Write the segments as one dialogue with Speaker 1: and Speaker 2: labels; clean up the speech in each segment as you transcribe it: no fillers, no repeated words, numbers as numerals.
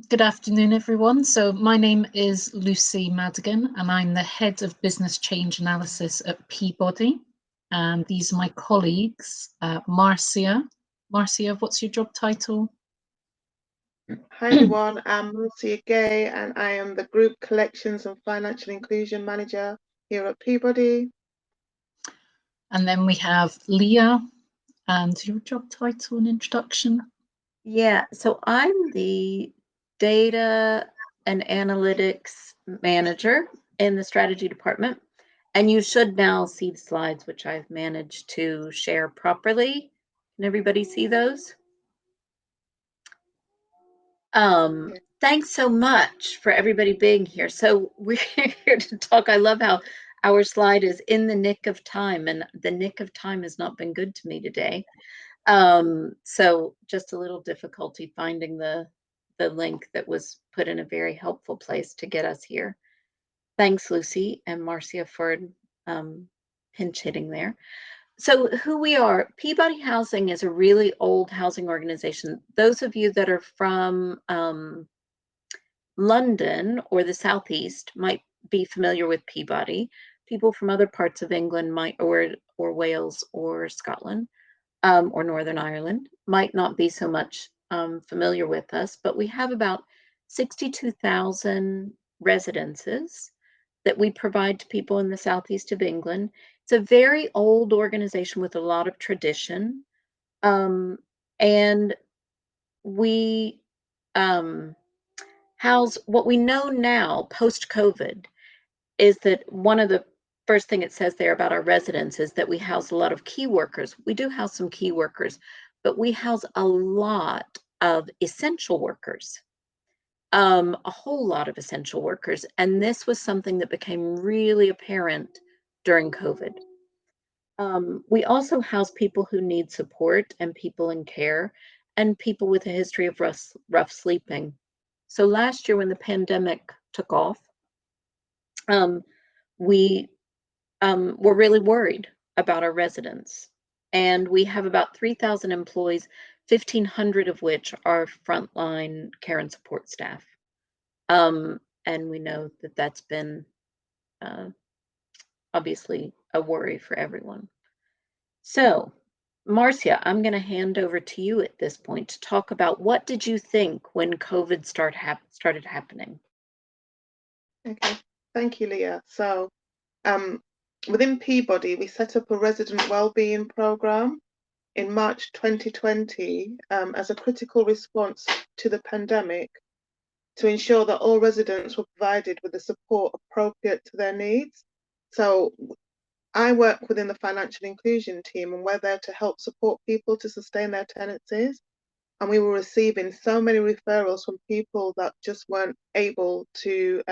Speaker 1: Good afternoon, everyone. So my name is Lucy Madigan, and I'm the Head of Business Change Analysis at Peabody. And these are my colleagues, Marcia. Marcia, what's your job title?
Speaker 2: Hi everyone, I'm Marcia Gay and I am the Group Collections and Financial Inclusion Manager here at Peabody.
Speaker 1: And then we have Leah, and your job title and introduction.
Speaker 3: Yeah, so I'm the Data and Analytics Manager in the Strategy Department. And you should now see the slides, which I've managed to share properly. Can everybody see those? Thanks so much for everybody being here. So we're here to talk. I love how our slide is in the nick of time, and the nick of time has not been good to me today. So just a little difficulty finding the link that was put in a very helpful place to get us here. Thanks, Lucy and Marcia, for pinch hitting there. So who we are, Peabody Housing is a really old housing organization. Those of you that are from London or the Southeast might be familiar with Peabody. People from other parts of England might, or Wales or Scotland, or Northern Ireland might not be so much familiar with us, but we have about 62,000 residences that we provide to people in the southeast of England. It's a very old organization with a lot of tradition, and we house what we know now post-COVID is that one of the first thing it says there about our residents is that we house a lot of key workers. We do house some key workers, but we house a lot of essential workers, a whole lot of essential workers. And this was something that became really apparent during COVID. We also house people who need support and people in care and people with a history of rough sleeping. So last year when the pandemic took off, we we're really worried about our residents. And we have about 3,000 employees, 1,500 of which are frontline care and support staff. And we know that that's been obviously a worry for everyone. So, Marcia, I'm going to hand over to you at this point to talk about what did you think when COVID started happening?
Speaker 2: Okay, thank you, Leah. So, within Peabody, we set up a resident wellbeing program in March 2020 as a critical response to the pandemic to ensure that all residents were provided with the support appropriate to their needs. So I work within the financial inclusion team, and we're there to help support people to sustain their tenancies. And we were receiving so many referrals from people that just weren't able to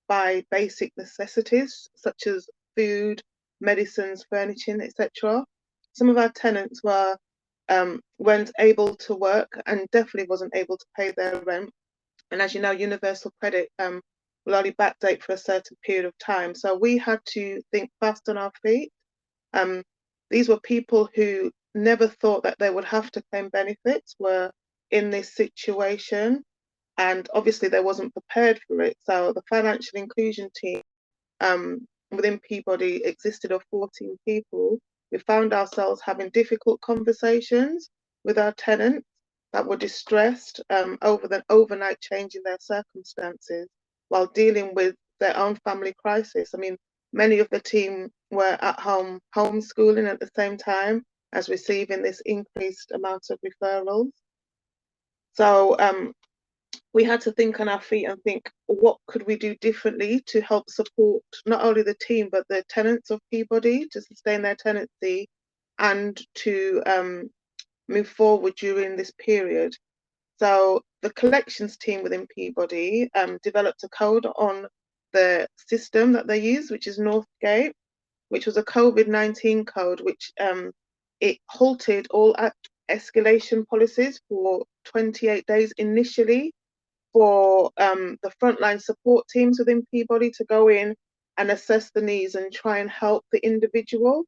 Speaker 2: buy basic necessities such as food, medicines, furnishing, etc. Some of our tenants weren't able to work and definitely wasn't able to pay their rent. And as you know, universal credit will only backdate for a certain period of time. So we had to think fast on our feet. These were people who never thought that they would have to claim benefits, were in this situation, and obviously they wasn't prepared for it. So the financial inclusion team within Peabody existed of 14 people. We found ourselves having difficult conversations with our tenants that were distressed over the overnight change in their circumstances while dealing with their own family crisis. I mean, many of the team were at home homeschooling at the same time as receiving this increased amount of referrals. So we had to think on our feet and think, what could we do differently to help support not only the team but the tenants of Peabody to sustain their tenancy and to move forward during this period. So the collections team within Peabody developed a code on the system that they use, which is Northgate, which was a COVID-19 code, which it halted all escalation policies for 28 days initially for the frontline support teams within Peabody to go in and assess the needs and try and help the individual.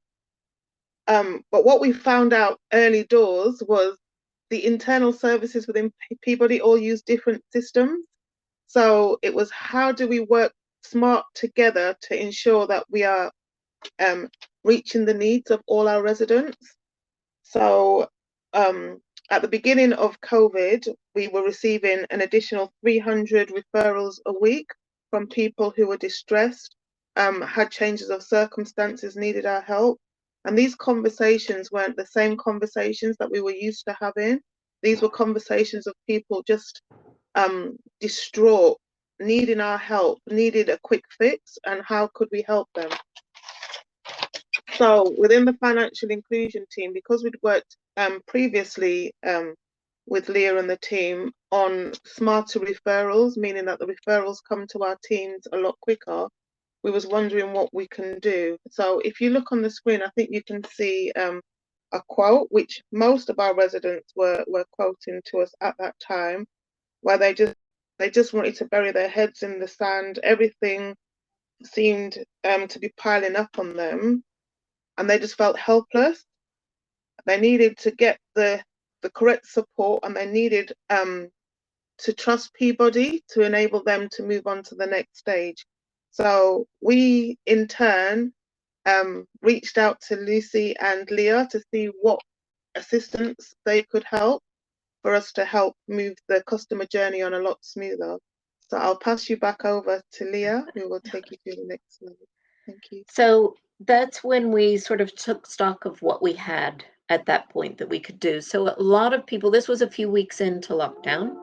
Speaker 2: But what we found out early doors was the internal services within Peabody all use different systems. So it was, how do we work smart together to ensure that we are reaching the needs of all our residents? So at the beginning of COVID, we were receiving an additional 300 referrals a week from people who were distressed, had changes of circumstances, needed our help. And these conversations weren't the same conversations that we were used to having. These were conversations of people just distraught, needing our help, needed a quick fix, and how could we help them? So within the financial inclusion team, because we'd worked previously with Leah and the team on smarter referrals, meaning that the referrals come to our teams a lot quicker, we was wondering what we can do. So if you look on the screen, I think you can see a quote, which most of our residents were quoting to us at that time, where they just wanted to bury their heads in the sand. Everything seemed to be piling up on them, and they just felt helpless. They needed to get the correct support, and they needed to trust Peabody to enable them to move on to the next stage. So we, in turn, reached out to Lucy and Leah to see what assistance they could help for us to help move the customer journey on a lot smoother. So I'll pass you back over to Leah, who will take you through the next slide. Thank you.
Speaker 3: So that's when we sort of took stock of what we had at that point that we could do. So a lot of people, this was a few weeks into lockdown,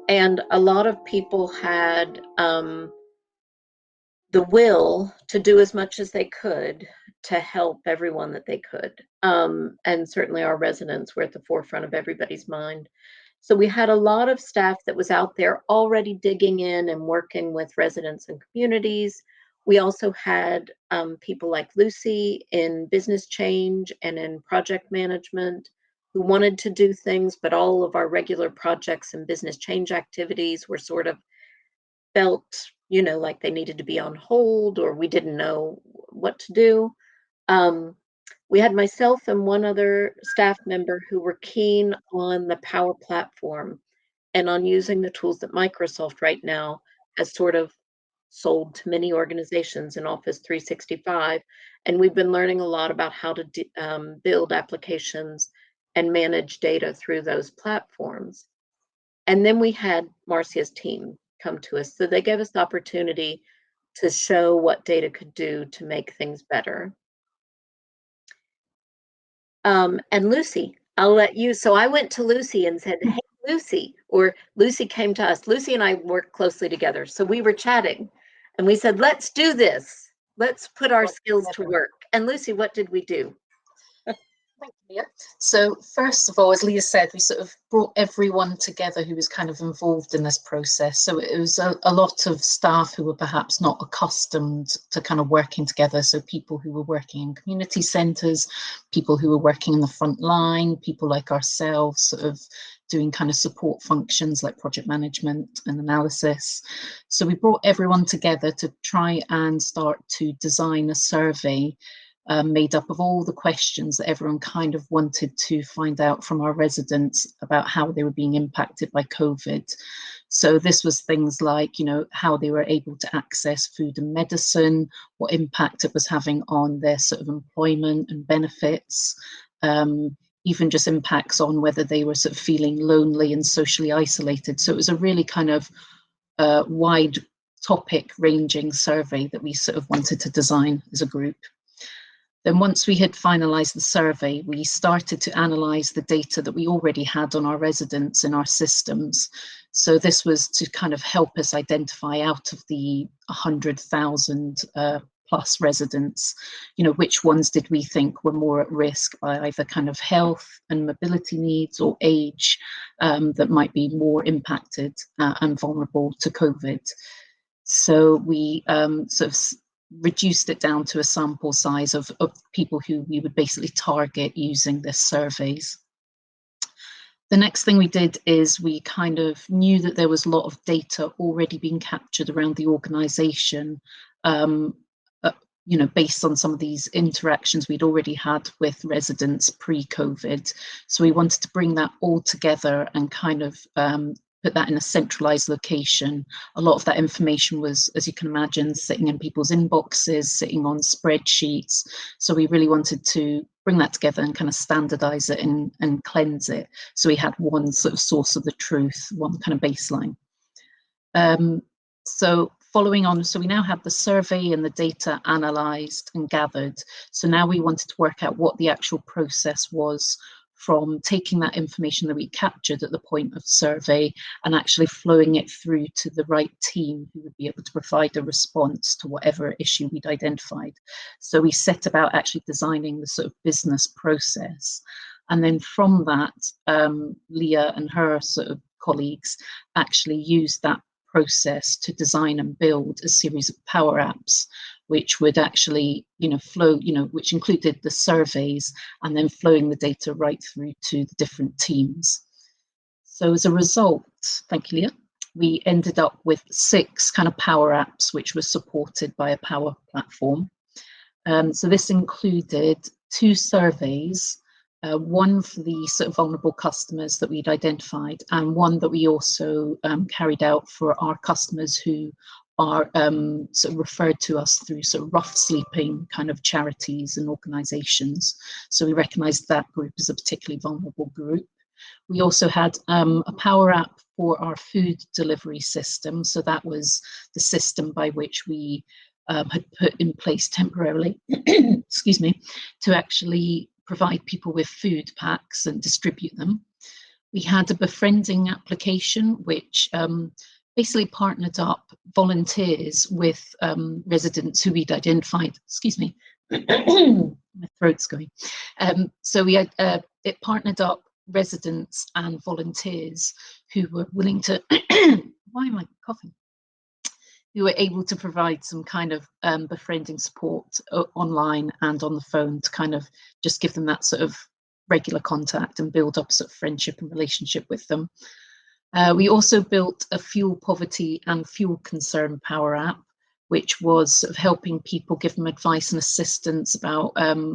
Speaker 3: and a lot of people had the will to do as much as they could to help everyone that they could. And certainly our residents were at the forefront of everybody's mind. So we had a lot of staff that was out there already digging in and working with residents and communities. We also had people like Lucy in business change and in project management who wanted to do things, but all of our regular projects and business change activities were sort of felt, like they needed to be on hold, or we didn't know what to do. We had myself and one other staff member who were keen on the Power Platform and on using the tools that Microsoft right now has sort of sold to many organizations in Office 365. And we've been learning a lot about how to build applications and manage data through those platforms. And then we had Marcia's team come to us. So they gave us the opportunity to show what data could do to make things better. And Lucy, I'll let you. So I went to Lucy and said, hey, Lucy, or Lucy came to us. Lucy and I worked closely together. So we were chatting and we said, let's do this. Let's put our skills to work. And Lucy, what did we do?
Speaker 1: Thank you, Leah. So first of all, as Leah said, we sort of brought everyone together who was kind of involved in this process. So it was a lot of staff who were perhaps not accustomed to kind of working together. So people who were working in community centres, people who were working in the front line, people like ourselves sort of doing kind of support functions like project management and analysis. So we brought everyone together to try and start to design a survey made up of all the questions that everyone kind of wanted to find out from our residents about how they were being impacted by COVID. So this was things like, how they were able to access food and medicine, what impact it was having on their sort of employment and benefits, even just impacts on whether they were sort of feeling lonely and socially isolated. So it was a really kind of wide topic ranging survey that we sort of wanted to design as a group. Then once we had finalised the survey, we started to analyse the data that we already had on our residents in our systems. So this was to kind of help us identify out of the 100,000 plus residents, which ones did we think were more at risk by either kind of health and mobility needs or age that might be more impacted and vulnerable to COVID. So we sort of reduced it down to a sample size of people who we would basically target using this surveys. The next thing we did is we kind of knew that there was a lot of data already being captured around the organisation you know, based on some of these interactions we'd already had with residents pre-COVID. So we wanted to bring that all together and kind of put that in a centralized location. A lot of that information was, as you can imagine, sitting in people's inboxes, sitting on spreadsheets. So we really wanted to bring that together and kind of standardize it and cleanse it. So we had one sort of source of the truth, one kind of baseline. So following on, so we now have the survey and the data analysed and gathered. So now we wanted to work out what the actual process was from taking that information that we captured at the point of survey and actually flowing it through to the right team who would be able to provide a response to whatever issue we'd identified. So we set about actually designing the sort of business process. And then from that, Leah and her sort of colleagues actually used that process to design and build a series of power apps which would actually, you know, flow, you know, which included the surveys and then flowing the data right through to the different teams. So as a result, thank you, Leah, we ended up with 6 kind of power apps which were supported by a power platform. So this included 2 surveys, one for the sort of vulnerable customers that we'd identified, and one that we also carried out for our customers who are sort of referred to us through sort of rough sleeping kind of charities and organisations. So we recognised that group as a particularly vulnerable group. We also had a power app for our food delivery system. So that was the system by which we had put in place temporarily, excuse me, to actually provide people with food packs and distribute them. We had a befriending application, which basically partnered up volunteers with residents who we'd identified, excuse me, my throat's going. So we had, it partnered up residents and volunteers who were willing to, why am I coughing? Who were able to provide some kind of befriending support online and on the phone to kind of just give them that sort of regular contact and build up sort of friendship and relationship with them. We also built a fuel poverty and fuel concern power app, which was sort of helping people, give them advice and assistance about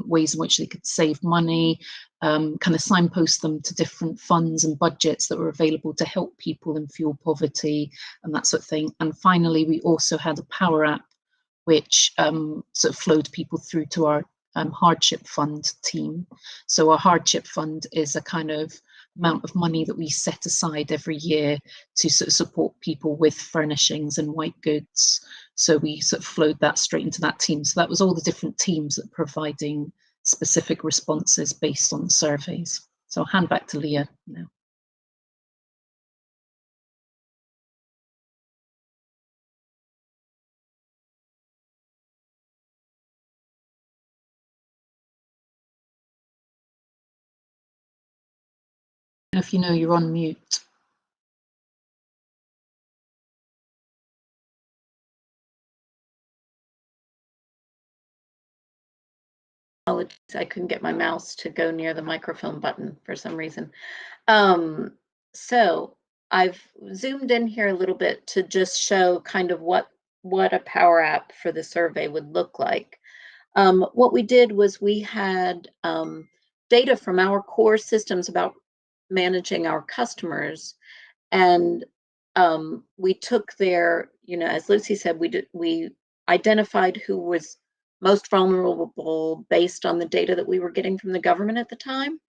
Speaker 1: ways in which they could save money, kind of signpost them to different funds and budgets that were available to help people in fuel poverty and that sort of thing. And finally, we also had a power app which sort of flowed people through to our hardship fund team. So our hardship fund is a kind of amount of money that we set aside every year to sort of support people with furnishings and white goods. So we sort of flowed that straight into that team. So that was all the different teams that are providing specific responses based on the surveys. So I'll hand back to Leah now. If you know you're on mute.
Speaker 3: I couldn't get my mouse to go near the microphone button for some reason. So I've zoomed in here a little bit to just show kind of what a power app for the survey would look like. What we did was we had data from our core systems about managing our customers, and we took their, you know, as Lucy said, we identified who was most vulnerable based on the data that we were getting from the government at the time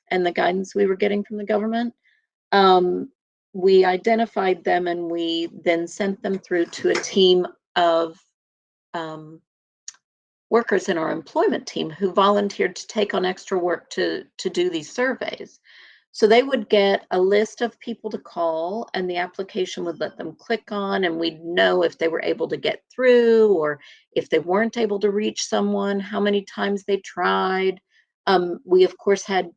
Speaker 3: and the guidance we were getting from the government. We identified them and we then sent them through to a team of workers in our employment team who volunteered to take on extra work to do these surveys. So they would get a list of people to call and the application would let them click on, and we'd know if they were able to get through or if they weren't able to reach someone, how many times they tried. We of course had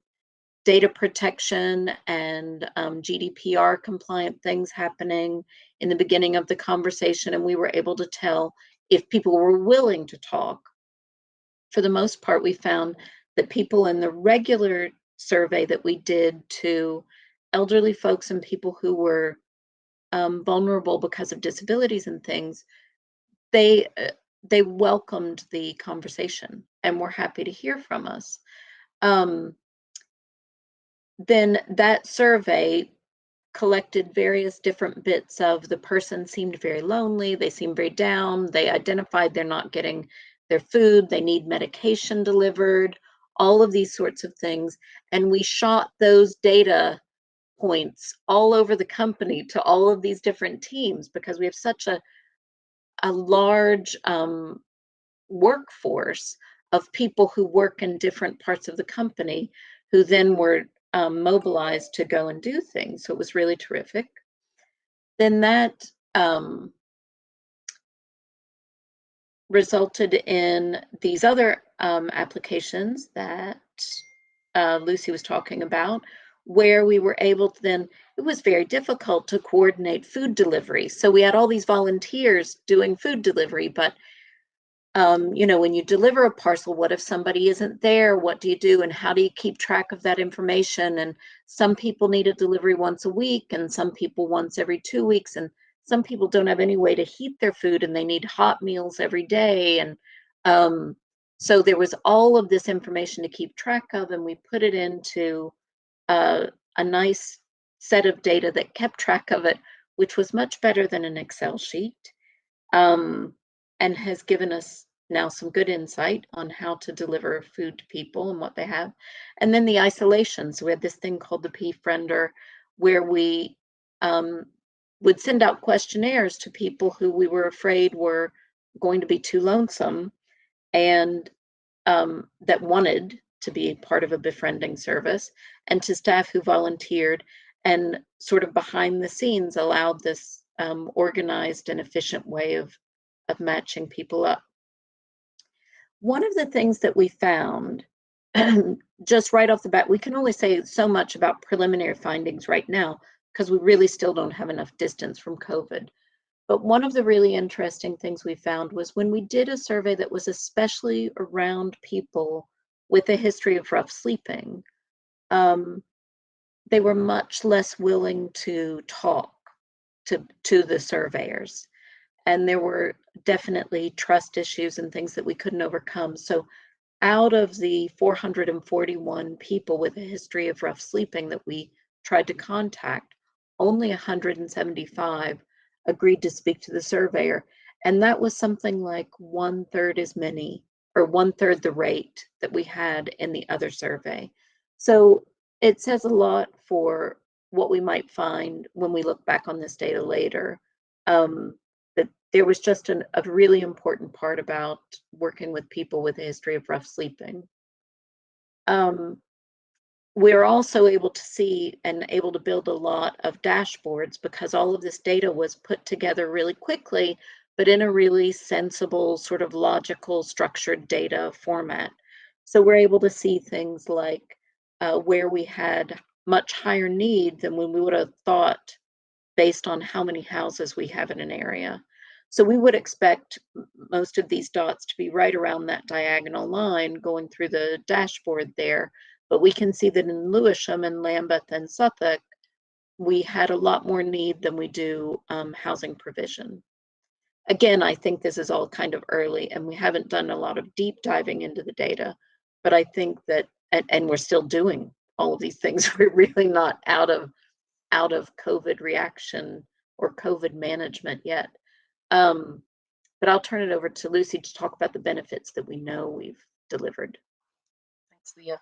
Speaker 3: data protection and GDPR compliant things happening in the beginning of the conversation, and we were able to tell if people were willing to talk. For the most part, we found that people in the regular survey that we did to elderly folks and people who were vulnerable because of disabilities and things, they they welcomed the conversation and were happy to hear from us. Then that survey collected various different bits of the person seemed very lonely, they seemed very down, they identified they're not getting their food, they need medication delivered, all of these sorts of things. And we shot those data points all over the company to all of these different teams because we have such a large workforce of people who work in different parts of the company who then were mobilized to go and do things. So it was really terrific. Then that resulted in these other applications that Lucy was talking about, where we were able to then, it was very difficult to coordinate food delivery. So we had all these volunteers doing food delivery, but you know, when you deliver a parcel, what if somebody isn't there? What do you do? And how do you keep track of that information? And some people need a delivery once a week, and some people once every 2 weeks. And some people don't have any way to heat their food and they need hot meals every day. And so there was all of this information to keep track of, and we put it into a nice set of data that kept track of it, which was much better than an Excel sheet. And has given us now some good insight on how to deliver food to people and what they have. And then the isolation. So we had this thing called the befriender, where we would send out questionnaires to people who we were afraid were going to be too lonesome and that wanted to be part of a befriending service, and to staff who volunteered, and sort of behind the scenes allowed this organized and efficient way of matching people up. One of the things that we found, just right off the bat, we can only say so much about preliminary findings right now because we really still don't have enough distance from COVID. But one of the really interesting things we found was when we did a survey that was especially around people with a history of rough sleeping, they were much less willing to talk to the surveyors. And there were definitely trust issues and things that we couldn't overcome. So out of the 441 people with a history of rough sleeping that we tried to contact, only 175 agreed to speak to the surveyor. And that was something like 1/3 as many, or 1/3 the rate that we had in the other survey. So it says a lot for what we might find when we look back on this data later. That there was just a really important part about working with people with a history of rough sleeping. We're also able to see and able to build a lot of dashboards because all of this data was put together really quickly, but in a really sensible, sort of logical, structured data format. So we're able to see things like where we had much higher need than when we would have thought based on how many houses we have in an area. So we would expect most of these dots to be right around that diagonal line going through the dashboard there. But we can see that in Lewisham and Lambeth and Suffolk, we had a lot more need than we do housing provision. Again, I think this is all kind of early and we haven't done a lot of deep diving into the data, but I think that, and we're still doing all of these things, we're really not out of COVID reaction or COVID management yet. But I'll turn it over to Lucy to talk about the benefits that we know we've delivered.
Speaker 1: Thanks, Leah.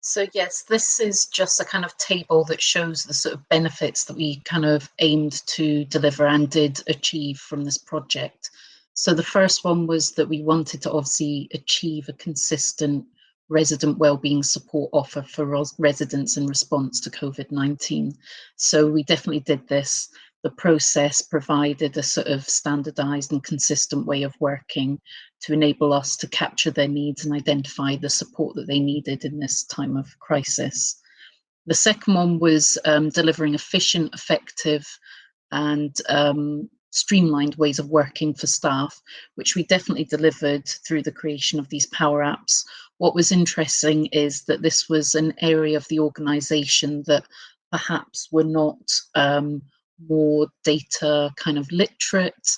Speaker 1: So yes, this is just a kind of table that shows the sort of benefits that we kind of aimed to deliver and did achieve from this project. So the first one was that we wanted to obviously achieve a consistent resident wellbeing support offer for residents in response to COVID-19. So we definitely did this. The process provided a sort of standardized and consistent way of working to enable us to capture their needs and identify the support that they needed in this time of crisis. The second one was delivering efficient, effective, and streamlined ways of working for staff, which we definitely delivered through the creation of these power apps. What was interesting is that this was an area of the organisation that perhaps were not more data kind of literate.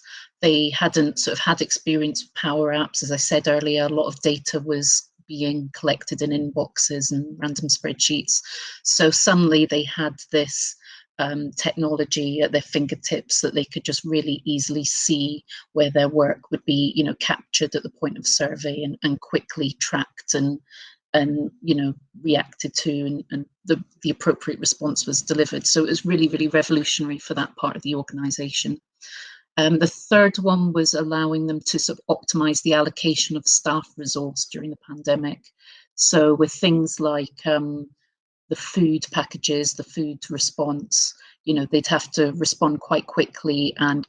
Speaker 1: They hadn't sort of had experience with Power Apps. As I said earlier, a lot of data was being collected in inboxes and random spreadsheets. So suddenly they had this technology at their fingertips that they could just really easily see where their work would be, you know, captured at the point of survey and quickly tracked and you know, reacted to, and the appropriate response was delivered. So it was really, really revolutionary for that part of the organisation. The third one was allowing them to sort of optimise the allocation of staff resource during the pandemic. So with things like the food packages, the food response, you know, they'd have to respond quite quickly and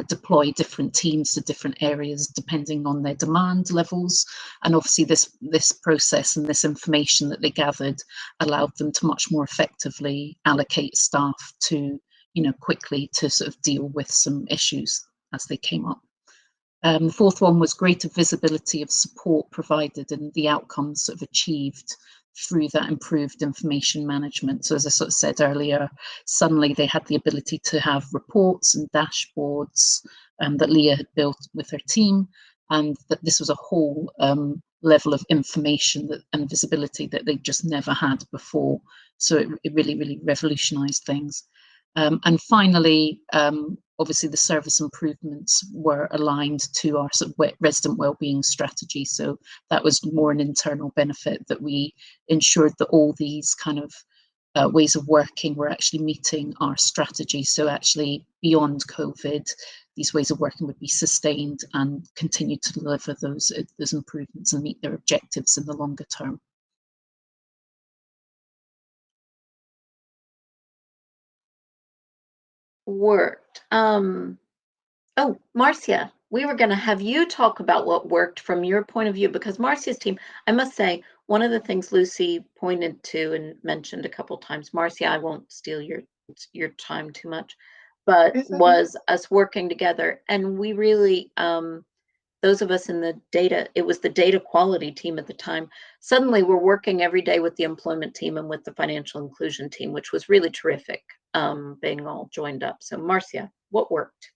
Speaker 1: deploy different teams to different areas depending on their demand levels. And obviously this process and this information that they gathered allowed them to much more effectively allocate staff to, you know, quickly to sort of deal with some issues as they came up. The fourth one was greater visibility of support provided and the outcomes sort of achieved through that improved information management. So as I sort of said earlier, suddenly they had the ability to have reports and dashboards that Leah had built with her team, and that this was a whole level of information and visibility that they just never had before. So it really, really revolutionized things. And finally, obviously the service improvements were aligned to our sort of resident wellbeing strategy. So that was more an internal benefit, that we ensured that all these kind of ways of working were actually meeting our strategy. So actually beyond COVID, these ways of working would be sustained and continue to deliver those improvements and meet their objectives in the longer term.
Speaker 3: Worked. Oh, Marcia, we were going to have you talk about what worked from your point of view, because Marcia's team, I must say, one of the things Lucy pointed to and mentioned a couple of times, Marcia, I won't steal your time too much, but was us working together. And we really, those of us in the data, it was the data quality team at the time, suddenly we're working every day with the employment team and with the financial inclusion team, which was really terrific, being all joined up. So Marcia, what worked?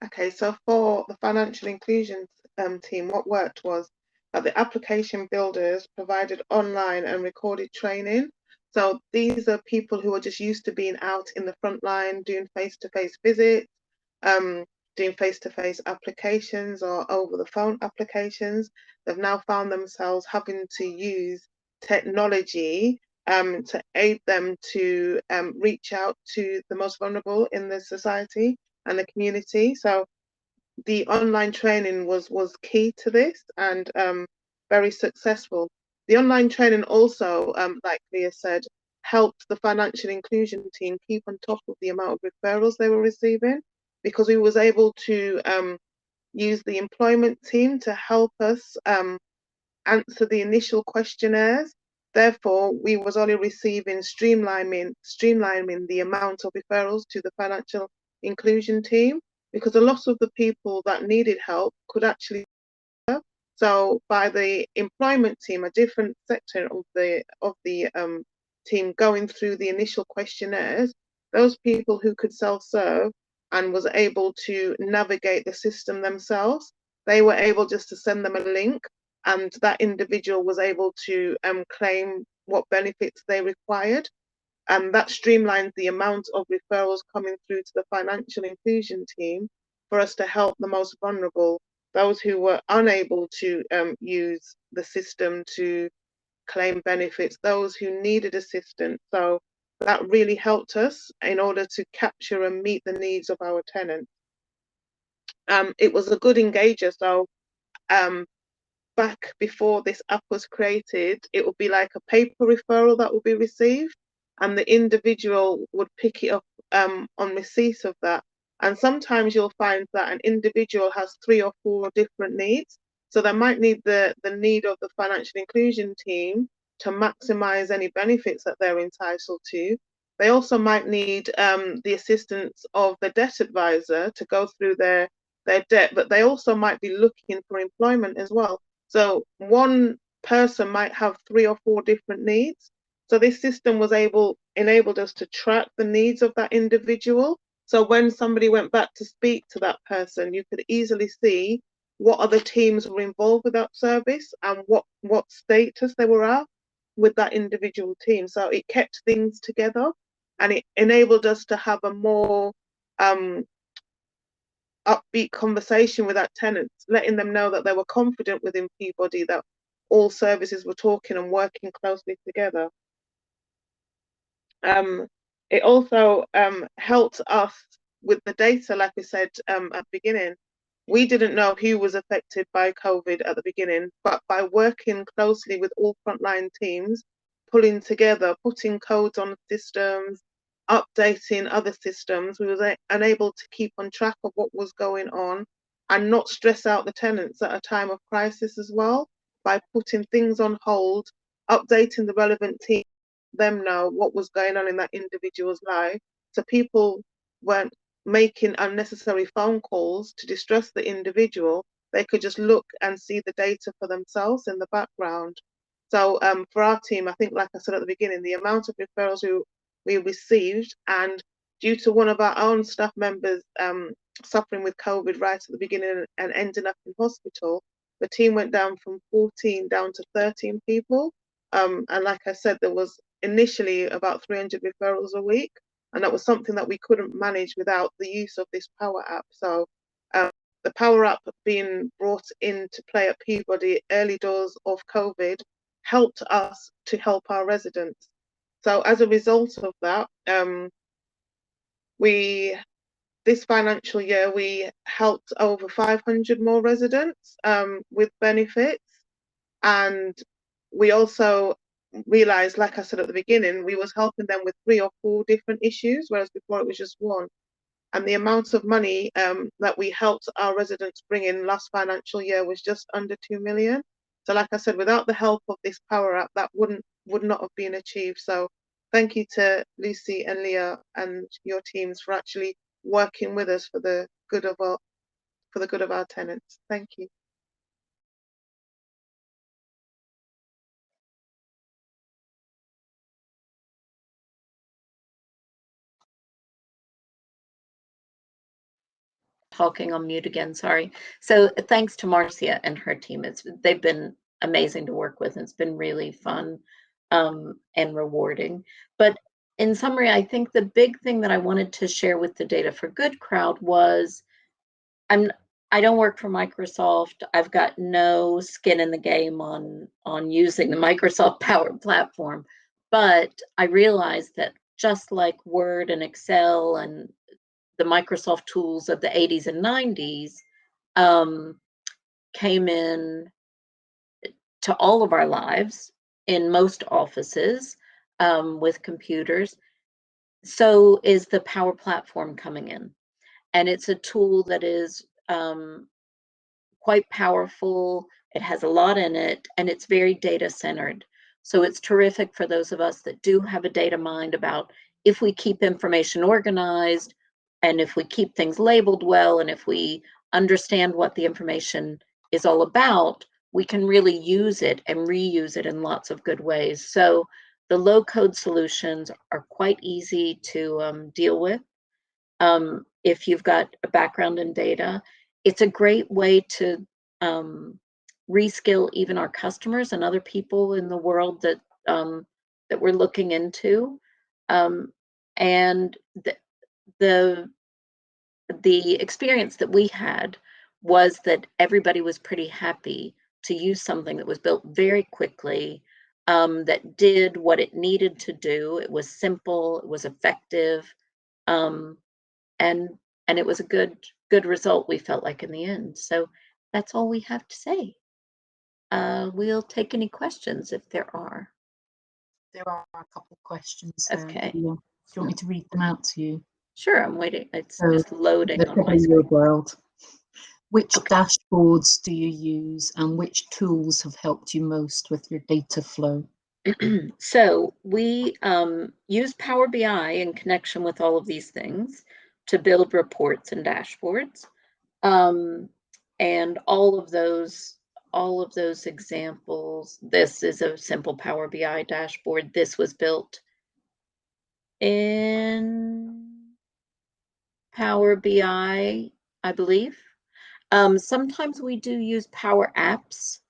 Speaker 2: Okay, so for the financial inclusion team, what worked was that the application builders provided online and recorded training. So these are people who are just used to being out in the front line, doing face-to-face visits, doing face-to-face applications or over the phone applications. They've now found themselves having to use technology to aid them to reach out to the most vulnerable in the society and the community. So the online training was key to this, and very successful. The online training also, like Leah said, helped the financial inclusion team keep on top of the amount of referrals they were receiving, because we was able to use the employment team to help us answer the initial questionnaires. Therefore, we was only receiving streamlining the amount of referrals to the financial inclusion team, because a lot of the people that needed help could actually help. So by the employment team, a different sector of the team going through the initial questionnaires, those people who could self-serve and was able to navigate the system themselves, they were able just to send them a link, and that individual was able to claim what benefits they required. And that streamlines the amount of referrals coming through to the financial inclusion team for us to help the most vulnerable, those who were unable to use the system to claim benefits, those who needed assistance. So that really helped us in order to capture and meet the needs of our tenants. It was a good engager. So back before this app was created, it would be like a paper referral that would be received, and the individual would pick it up on receipt of that. And sometimes you'll find that an individual has 3 or 4 different needs. So they might need the need of the financial inclusion team to maximize any benefits that they're entitled to. They also might need the assistance of the debt advisor to go through their debt, but they also might be looking for employment as well. So one person might have 3 or 4 different needs. So this system was enabled us to track the needs of that individual. So when somebody went back to speak to that person, you could easily see what other teams were involved with that service and what status they were at with that individual team. So it kept things together, and it enabled us to have a more upbeat conversation with our tenants, letting them know that they were confident within Peabody, that all services were talking and working closely together. It also helped us with the data, like we said at the beginning. We didn't know who was affected by COVID at the beginning, but by working closely with all frontline teams, pulling together, putting codes on systems, updating other systems, we were unable to keep on track of what was going on and not stress out the tenants at a time of crisis as well, by putting things on hold, updating the relevant team, them know what was going on in that individual's life, so people weren't making unnecessary phone calls to distress the individual. They could just look and see the data for themselves in the background. So for our team, I think, like I said at the beginning, the amount of referrals we received, and due to one of our own staff members suffering with COVID right at the beginning and ending up in hospital, the team went down from 14 down to 13 people. And like I said, there was initially about 300 referrals a week, and that was something that we couldn't manage without the use of this Power App. So the Power App being brought into play at Peabody early doors of COVID helped us to help our residents. So as a result of that, this financial year we helped over 500 more residents with benefits, and we also realized, like I said at the beginning, we was helping them with 3 or 4 different issues, whereas before it was just one. And the amount of money that we helped our residents bring in last financial year was just under 2 million. So like I said, without the help of this Power App, that would not have been achieved. So thank you to Lucy and Leah and your teams for actually working with us for the good of our tenants. Thank you.
Speaker 3: Talking on mute again, sorry. So thanks to Marcia and her team. They've been amazing to work with, and it's been really fun and rewarding. But in summary, I think the big thing that I wanted to share with the Data for Good crowd was I don't work for Microsoft. I've got no skin in the game on using the Microsoft Power Platform, but I realized that just like Word and Excel and the Microsoft tools of the 80s and 90s came in to all of our lives in most offices with computers. So is the Power Platform coming in. And it's a tool that is quite powerful. It has a lot in it, and it's very data centered. So it's terrific for those of us that do have a data mind about if we keep information organized, and if we keep things labeled well, and if we understand what the information is all about, we can really use it and reuse it in lots of good ways. So the low code solutions are quite easy to deal with. If you've got a background in data, it's a great way to reskill even our customers and other people in the world that that we're looking into. And the experience that we had was that everybody was pretty happy to use something that was built very quickly, that did what it needed to do. It was simple, it was effective, and it was a good result, we felt like, in the end. So that's all we have to say. We'll take any questions if there are.
Speaker 1: There are a couple of questions.
Speaker 3: Okay.
Speaker 1: Do you want me to read them out to you?
Speaker 3: Sure, I'm waiting. It's just loading on my
Speaker 1: screen. World. Which
Speaker 3: Okay.
Speaker 1: dashboards do you use, and which tools have helped you most with your data flow?
Speaker 3: So we use Power BI in connection with all of these things to build reports and dashboards. And all of those all of those examples. This is a simple Power BI dashboard. This was built in Power BI, I believe. Sometimes we do use Power Apps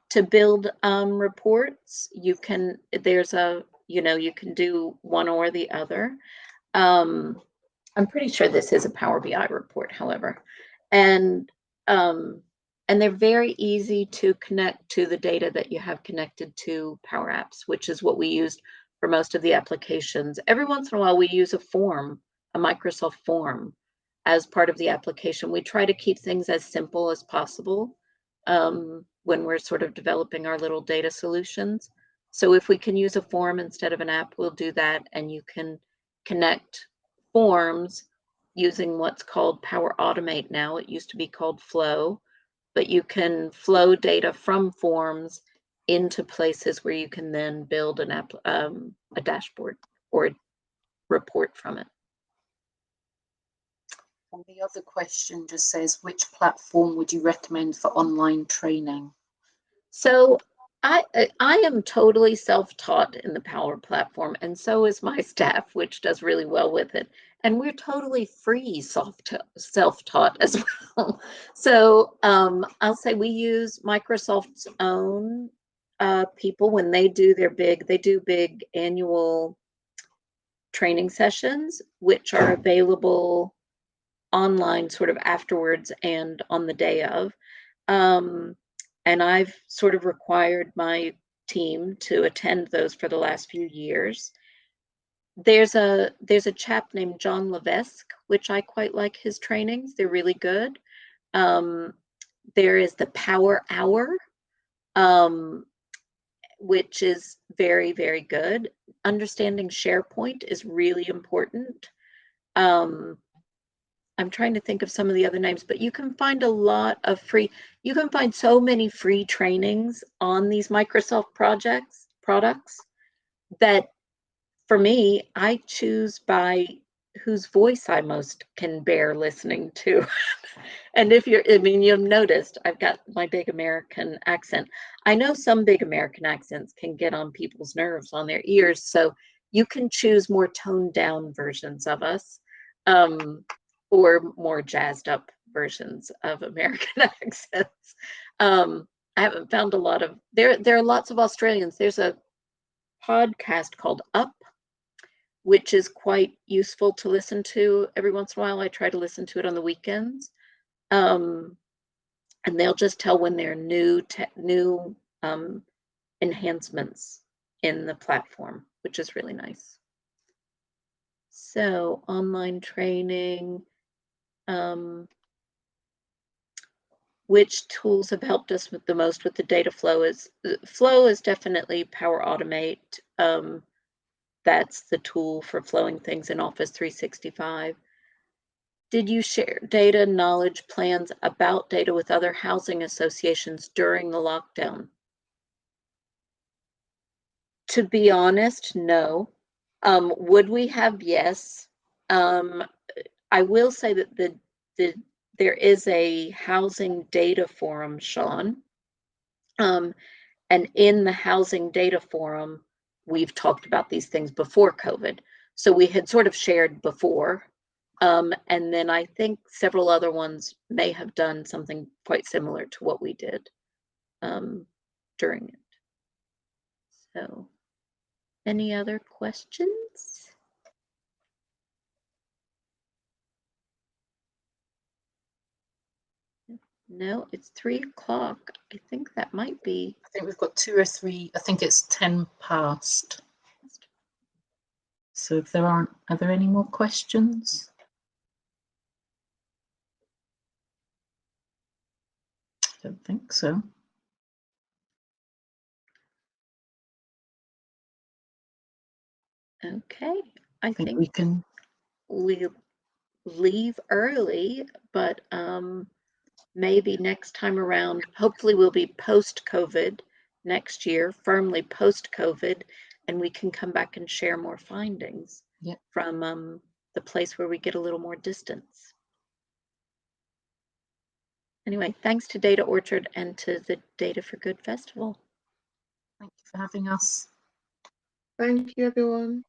Speaker 3: to build reports. You can, there's a, you can do one or the other. I'm pretty sure this is a Power BI report, however, and they're very easy to connect to the data that you have connected to Power Apps, which is what we used for most of the applications. Every once in a while, we use a form, a Microsoft form, as part of the application. We try to keep things as simple as possible when we're sort of developing our little data solutions. So if we can use a form instead of an app, we'll do that, and you can connect forms using what's called Power Automate now. It used to be called Flow, but you can flow data from forms into places where you can then build an app, a dashboard or a report from it.
Speaker 1: And the other question just says, which platform would you recommend for online training?
Speaker 3: So I am totally self-taught in the Power Platform, and so is my staff, which does really well with it. And we're totally free self-taught as well. So I'll say we use Microsoft's own people when they do big annual training sessions, which are available online sort of afterwards and on the day of. And I've sort of required my team to attend those for the last few years. There's a chap named John Levesque, which I quite like his trainings. They're really good. There is the Power Hour, which is very, very good. Understanding SharePoint is really important. I'm trying to think of some of the other names, but you can find a lot of you can find so many free trainings on these Microsoft products that for me, I choose by whose voice I most can bear listening to. And you've noticed I've got my big American accent. I know some big American accents can get on people's nerves on their ears, so you can choose more toned down versions of us. Or more jazzed up versions of American accents. I haven't found a lot of, there are lots of Australians. There's a podcast called Up, which is quite useful to listen to every once in a while. I try to listen to it on the weekends. And they'll just tell when there are new enhancements in the platform, which is really nice. So online training, which tools have helped us with the most with the data flow is definitely Power Automate. That's the tool for flowing things in Office 365. Did you share data knowledge plans about data with other housing associations during the lockdown? To be honest, no. Would we have? Yes. I will say that there is a housing data forum, Sean. And in the housing data forum, we've talked about these things before COVID. So we had sort of shared before. And then I think several other ones may have done something quite similar to what we did during it. So any other questions? No, it's 3 o'clock. I think that might be.
Speaker 1: I think we've got 2 or 3. I think it's 10 past. So if there are there any more questions? I don't think so.
Speaker 3: Okay, I think
Speaker 1: we can
Speaker 3: leave early, but maybe next time around, hopefully we'll be post-COVID next year, firmly post-COVID, and we can come back and share more findings from the place where we get a little more distance. Anyway, thanks to Data Orchard and to the Data for Good Festival.
Speaker 1: Thank you for having us.
Speaker 2: Thank you, everyone.